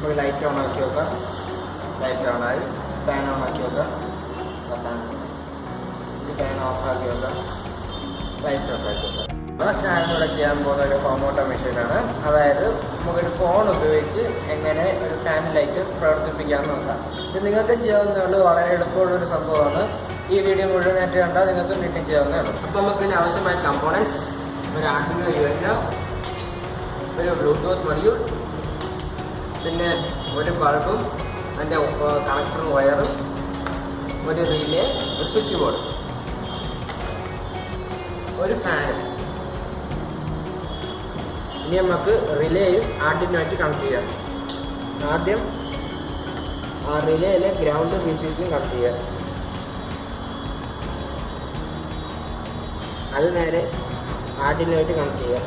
നമുക്ക് light on ആക്കി നോക്കാം. ലൈറ്റ് ഓൺ ആയി. ഫാൻ ഓൺ ആക്കി നോക്കാം. ഫാൻ ഓഫ് ആക്കി നോക്കാം. ലൈറ്റ് ഓഫ് ആക്കി നോക്കാം. ഞാനിവിടെ ചെയ്യാൻ പോകുന്ന ഒരു ഹോം ഓട്ടോമേഷനാണ്. അതായത് നമുക്കൊരു ഫോൺ ഉപയോഗിച്ച് എങ്ങനെ ഒരു ഫാൻ ലൈറ്റ് പ്രവർത്തിപ്പിക്കാൻ നോക്കാം. ഇത് നിങ്ങൾക്ക് ചെയ്യാവുന്നതുകൊണ്ട് വളരെ എളുപ്പമുള്ളൊരു സംഭവമാണ്. ഈ വീഡിയോ മുഴുവനായിട്ട് കണ്ടാൽ നിങ്ങൾക്ക് വീട്ടിൽ ചെയ്യാവുന്നതാണ്. അപ്പോൾ നമുക്ക് ഇതിന് ആവശ്യമായ കമ്പോണൻസ്: ഒരു ആർഡിനോ യുഎൻഒ, ഒരു ബ്ലൂടൂത്ത് മൊഡ്യൂൾ, പിന്നെ ഒരു ബൾബും അതിൻ്റെ കണക്ടറും വയറും, ഒരു റിലേ, ഒരു സ്വിച്ച് ബോർഡ്, ഒരു ഫാനും. ഇനി നമുക്ക് റിലേയും ആർഡിനോയായിട്ട് കണക്ട് ചെയ്യാം. ആദ്യം ആ റിലേയിലെ ഗ്രൗണ്ട് VCCയും കണക്ട് ചെയ്യാം. അത് നേരെ ആർഡിനോയായിട്ട് കണക്ട് ചെയ്യാം.